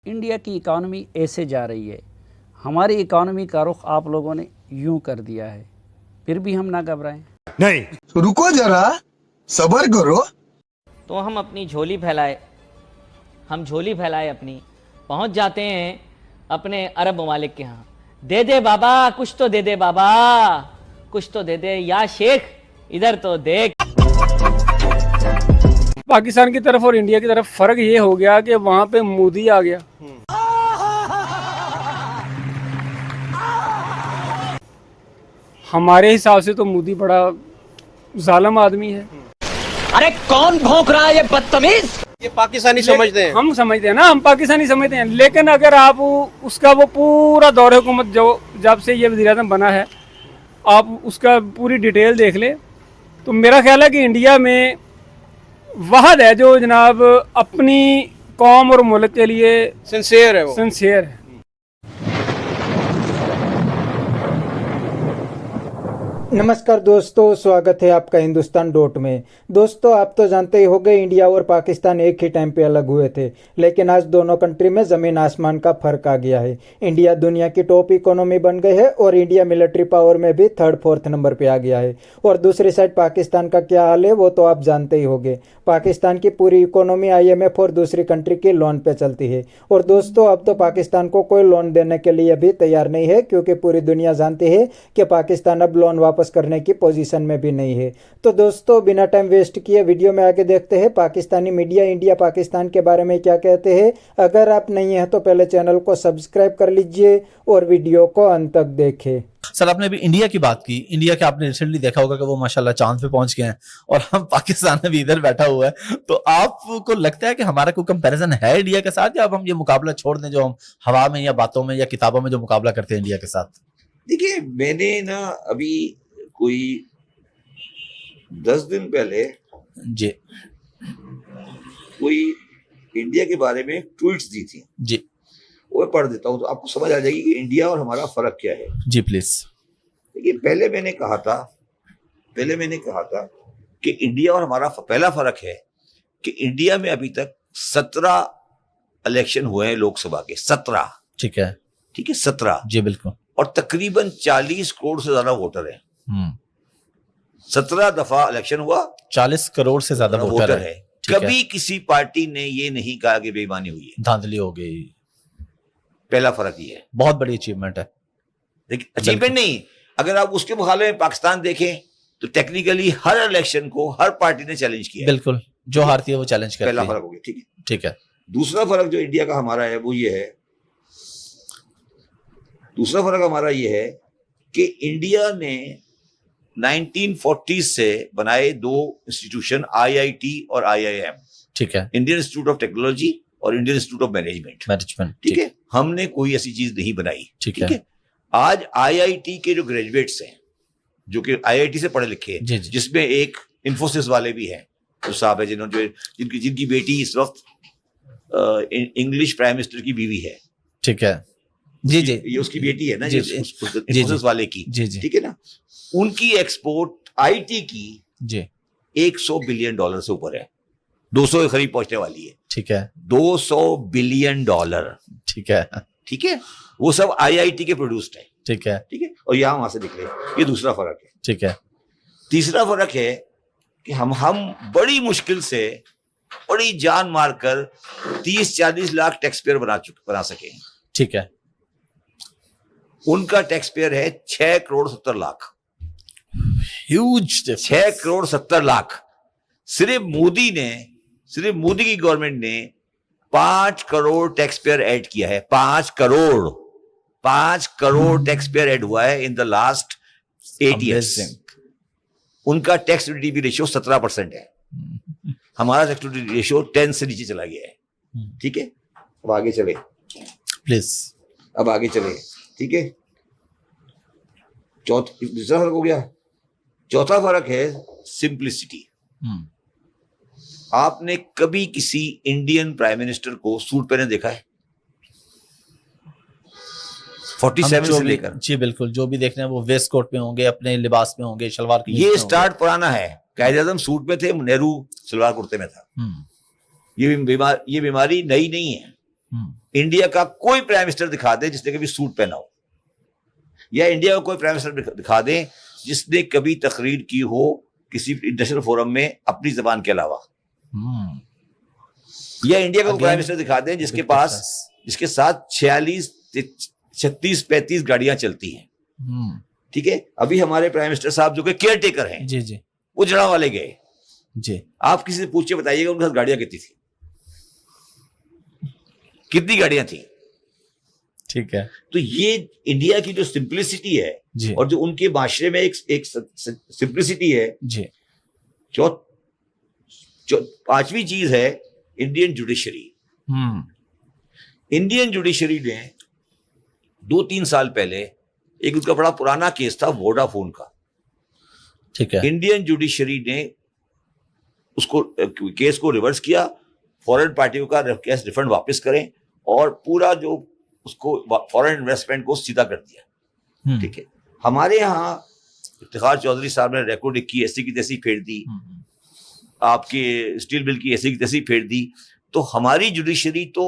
India की economy ऐसे जा रही है, हमारी इकॉनमी का रुख आप लोगों ने यूं कर दिया है, फिर भी हम ना घबराएं। नहीं, रुको जरा, सबर करो। तो हम अपनी झोली फैलाए, हम झोली फैलाए अपनी, पहुंच जाते हैं अपने अरब ममालिक के यहाँ। दे दे बाबा, कुछ तो दे दे बाबा, कुछ तो दे दे या शेख, इधर तो देख। पाकिस्तान की तरफ और इंडिया की तरफ फर्क ये हो गया कि वहाँ पे मोदी आ गया। हमारे हिसाब से तो मोदी बड़ा जालिम आदमी है। अरे कौन भौंक रहा है ये बदतमीज? ये पाकिस्तानी समझते हैं, हम समझते हैं ना, हम पाकिस्तानी समझते हैं, लेकिन अगर आप उसका वो पूरा दौर हुकूमत जो जब से ये वज़ीर-ए-आज़म बना है, आप उसका पूरी डिटेल देख ले, तो मेरा ख्याल है कि इंडिया में वहद है जो जनाब अपनी कौम और मुल्क के लिए सिंसियर है वो। सिंसियर है। नमस्कार दोस्तों, स्वागत है आपका हिंदुस्तान डॉट में। दोस्तों, आप तो जानते ही होंगे इंडिया और पाकिस्तान एक ही टाइम पे अलग हुए थे, लेकिन आज दोनों कंट्री में ज़मीन आसमान का फर्क आ गया है। इंडिया दुनिया की टॉप इकोनॉमी बन गई है और इंडिया मिलिट्री पावर में भी 3rd-4th नंबर पे आ गया है। और दूसरी साइड पाकिस्तान का क्या हाल है वो तो आप जानते ही होंगे। पाकिस्तान की पूरी इकोनॉमी IMF और दूसरी कंट्री की लोन पे चलती है। और दोस्तों, अब तो पाकिस्तान को कोई लोन देने के लिए भी तैयार नहीं है, क्योंकि पूरी दुनिया जानती है कि पाकिस्तान अब लोन वापस करने की पोजीशन में भी नहीं है। तो दोस्तों, बिना टाइम वेस्ट किए वीडियो में आगे देखते हैं पाकिस्तानी मीडिया इंडिया पाकिस्तान के बारे में क्या कहते हैं। अगर आप नहीं हैं तो पहले चैनल को सब्सक्राइब कर लीजिए और वीडियो को अंत तक देखें। सर, आपने अभी इंडिया की बात की। इंडिया के आपने रिसेंटली देखा होगा कि वो माशाल्लाह चांद पे पहुंच गए हैं और हम पाकिस्तान में भी इधर बैठा हुआ है। तो आपको लगता है कि हमारा कोई कंपैरिजन है इंडिया के साथ, या अब हम ये मुकाबला छोड़ दें जो हम हवा में या बातों में या किताबों में जो मुकाबला करते हैं इंडिया के साथ? देखिए, मैंने ना अभी कोई 10 दिन पहले जी कोई इंडिया के बारे में ट्वीट्स दी थी, जी वो पढ़ देता हूँ तो आपको समझ आ जाएगी कि इंडिया और हमारा फर्क क्या है। जी प्लीज। देखिए, पहले मैंने कहा था कि इंडिया और हमारा पहला फर्क है कि इंडिया में अभी तक 17 इलेक्शन हुए हैं लोकसभा के। 17। ठीक है 17। जी बिल्कुल। और तकरीबन 40 करोड़ से ज्यादा वोटर है। 17 दफा इलेक्शन हुआ, 40 करोड़ से ज्यादा वोटर है। कभी किसी पार्टी ने ये नहीं कहा कि बेईमानी हुई है, धांधली हो गई। पहला फर्क ये है। बहुत बड़ी अचीवमेंट है। लेकिन अचीवमेंट नहीं, अगर आप उसके मुकाबले में पाकिस्तान देखें तो टेक्निकली हर इलेक्शन को हर पार्टी ने चैलेंज किया। बिल्कुल, जो हारती है वो चैलेंज करती है। पहला फर्क हो गया। ठीक है। दूसरा फर्क जो इंडिया का हमारा है वो ये है, दूसरा फर्क हमारा ये है कि इंडिया ने 1940 से बनाए 2 इंस्टीट्यूशन, IIT और IIM। ठीक है। इंडियन इंस्टीट्यूट ऑफ टेक्नोलॉजी और इंडियन इंस्टीट्यूट ऑफ मैनेजमेंट। ठीक है, हमने कोई ऐसी चीज नहीं बनाई। ठीक है। आज IIT के जो ग्रेजुएट्स हैं, जो कि IIT से पढ़े लिखे हैं, जिसमें एक इन्फोसिस वाले भी हैं, तो साहब है जिन्होंने जिनकी बेटी इस वक्त इंग्लिश प्राइम मिनिस्टर की बीवी है। ठीक है। जी। ये उसकी बेटी है ना, इन्फोसिस वाले की। ठीक है ना। उनकी एक्सपोर्ट IT की जी $100 बिलियन से ऊपर है, 200 के करीब पहुंचने वाली है। ठीक है। $200 बिलियन। ठीक है। वो सब IIT के प्रोड्यूस्ड है। ठीक है। और यहां वहां से निकले। ये दूसरा फर्क है। ठीक है। तीसरा फर्क है कि हम बड़ी मुश्किल से बड़ी जान मारकर 30-40 लाख टैक्स पेयर बना सके। ठीक है। उनका टैक्स पेयर है 6 करोड़ 70 लाख। ह्यूज। 6 करोड़ 70 लाख। सिर्फ मोदी की गवर्नमेंट ने 5 करोड़ टैक्स पेयर ऐड किया है। 5 करोड़ टैक्स पेयर ऐड हुआ है इन द लास्ट 8 ईयर्स। उनका टैक्स टू GDP रेशियो 17% है। हमारा टैक्स टू GDP रेशियो 10 से नीचे चला गया है। ठीक है। अब आगे चले प्लीज। ठीक है। दूसरा फर्क हो गया। चौथा फर्क है सिंप्लिसिटी। आपने कभी किसी इंडियन प्राइम मिनिस्टर को सूट पहने देखा है? 47 से लेकर। जी बिल्कुल, जो भी देखना है वो वेस्ट कोट में होंगे, अपने लिबास में होंगे, शलवार कमीज ये स्टार्ट पुराना है। कायदे-ए-आज़म सूट में थे, नेहरू सलवार कुर्ते में था। ये बीमारी नई नहीं है। इंडिया का कोई प्राइम मिनिस्टर दिखा दे जिसने कभी सूट पहना हो, या इंडिया का कोई प्राइम मिनिस्टर दिखा दे जिसने कभी तकरीर की हो किसी इंटरनेशनल फोरम में अपनी जबान के अलावा, या इंडिया का प्राइम मिनिस्टर दिखा दें जिसके साथ 36 गाड़ियां चलती हैं। ठीक है, अभी हमारे प्राइम मिनिस्टर साहब जो कि केयर टेकर हैं, जी जी, वो जड़ावाले गए जी, आप किसी से पूछिए बताइएगा उनके साथ गाड़ियां कितनी थी, कितनी गाड़ियां थी। ठीक है, तो ये इंडिया की जो सिंप्लिसिटी है जी, और जो उनके माशरे में एक सिंप्लिसिटी है जी, जो पांचवी चीज है इंडियन जुडिशरी। इंडियन जुडिशरी ने 2-3 साल पहले एक उनका बड़ा पुराना केस था वोडाफोन का। ठीक है, इंडियन जुडिशरी ने उसको केस को रिवर्स किया, फॉरेन पार्टियों का केस रिफंड वापस करें और पूरा जो उसको फॉरेन इन्वेस्टमेंट को सीधा कर दिया। ठीक है, हमारे यहाँ इफ्तिखार चौधरी साहब ने रेकॉर्ड की ऐसी की तैसी फेर दी, आपके स्टील बिल की ऐसी की तैसी फेर दी। तो हमारी जुडिशरी तो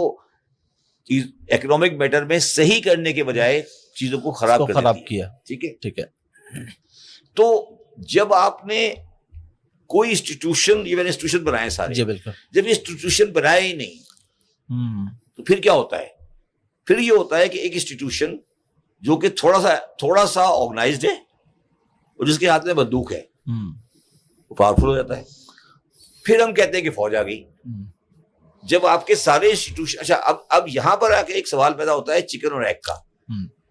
इकोनॉमिक मैटर में सही करने के बजाय चीजों को खराब किया। ठीक है, ठीक है, तो जब आपने कोई इंस्टीट्यूशन बनाए सारे, जी बिल्कुल, जब इंस्टीट्यूशन बनाए ही नहीं तो फिर क्या होता है? फिर ये होता है कि एक इंस्टीट्यूशन जो कि थोड़ा सा ऑर्गेनाइज्ड है और जिसके हाथ में बंदूक है वो पावरफुल हो जाता है। फिर हम कहते हैं कि फौज आ गई। जब आपके सारे इंस्टीट्यूशन, अच्छा अब यहां पर आके एक सवाल पैदा होता है चिकन और एग का,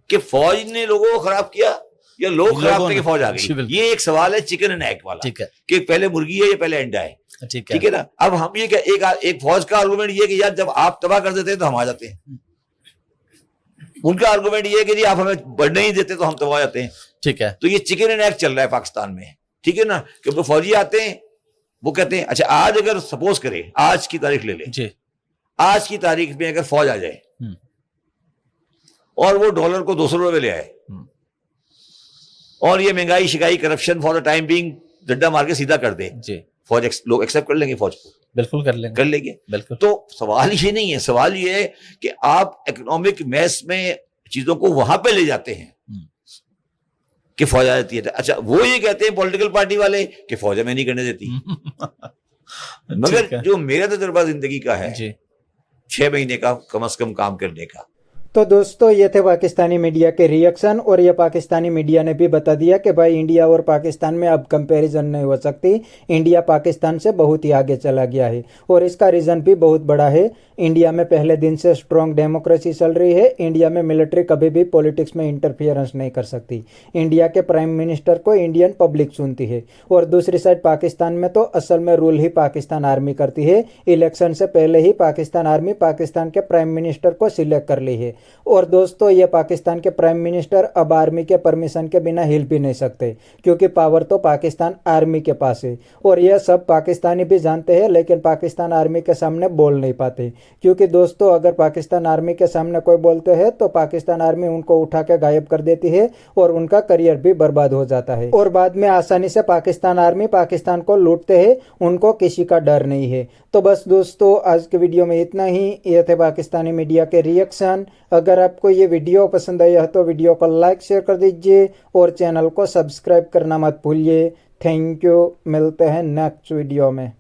कि फौज ने लोगों को खराब किया या लोग खराब थे कि फौज आ गई। ये एक सवाल है चिकन एंड एग वाला। ठीक है, कि पहले मुर्गी है या पहले अंडा है। ठीक है ना। अब हम ये एक फौज का आर्गुमेंट ये कि यार जब आप तबाह कर देते हैं तो हम आ जाते हैं। उनका आर्गुमेंट ये है कि जी आप हमें बढ़ने ही देते तो हम तबाह हो जाते हैं। ठीक है, तो ये चिकन एंड एग चल रहा है पाकिस्तान में। ठीक है ना, क्योंकि फौजी आते हैं, वो कहते हैं अच्छा आज अगर सपोज करें, आज की तारीख ले लें, आज की तारीख में अगर फौज आ जाए और वो डॉलर को 200 रुपए ले आए और ये महंगाई शिकाई corruption for the time being डंडा मार के सीधा कर दे, फौज लोग एक्सेप्ट कर लेंगे, फौज को बिल्कुल कर लेंगे बिल्कुल। तो सवाल ये नहीं है, सवाल ये है कि आप इकोनॉमिक मैस में चीजों को वहां पे ले जाते हैं कि फौज आ जाती है। अच्छा, वो ये कहते हैं पॉलिटिकल पार्टी वाले कि फौज हमें नहीं करने देती। मगर जो मेरा तजुर्बा जिंदगी का है 6 महीने का कम से कम काम करने का। तो दोस्तों ये थे पाकिस्तानी मीडिया के रिएक्शन, और ये पाकिस्तानी मीडिया ने भी बता दिया कि भाई इंडिया और पाकिस्तान में अब कंपैरिजन नहीं हो सकती, इंडिया पाकिस्तान से बहुत ही आगे चला गया है। और इसका रीज़न भी बहुत बड़ा है, इंडिया में पहले दिन से स्ट्रॉन्ग डेमोक्रेसी चल रही है, इंडिया में मिलिट्री कभी भी पॉलिटिक्स में इंटरफियरेंस नहीं कर सकती, इंडिया के प्राइम मिनिस्टर को इंडियन पब्लिक चुनती है। और दूसरी साइड पाकिस्तान में तो असल में रूल ही पाकिस्तान आर्मी करती है, इलेक्शन से पहले ही पाकिस्तान आर्मी पाकिस्तान के प्राइम मिनिस्टर को सिलेक्ट कर ली है। और दोस्तों ये पाकिस्तान के प्राइम मिनिस्टर अब आर्मी के परमिशन के बिना हिल भी नहीं सकते, क्योंकि पावर तो पाकिस्तान आर्मी के पास है। और यह सब पाकिस्तानी भी जानते हैं, लेकिन पाकिस्तान आर्मी के सामने बोल नहीं पाते, क्योंकि दोस्तों अगर पाकिस्तान आर्मी के सामने कोई बोलते हैं तो पाकिस्तान आर्मी उनको उठा के गायब कर देती है और उनका करियर भी बर्बाद हो जाता है। और बाद में आसानी से पाकिस्तान आर्मी पाकिस्तान को लूटते हैं, उनको किसी का डर नहीं है। तो बस दोस्तों आज के वीडियो में इतना ही। ये थे पाकिस्तानी मीडिया के रिएक्शन। अगर आपको ये वीडियो पसंद आया तो वीडियो को लाइक शेयर कर दीजिए और चैनल को सब्सक्राइब करना मत भूलिए। थैंक यू, मिलते हैं नेक्स्ट वीडियो में।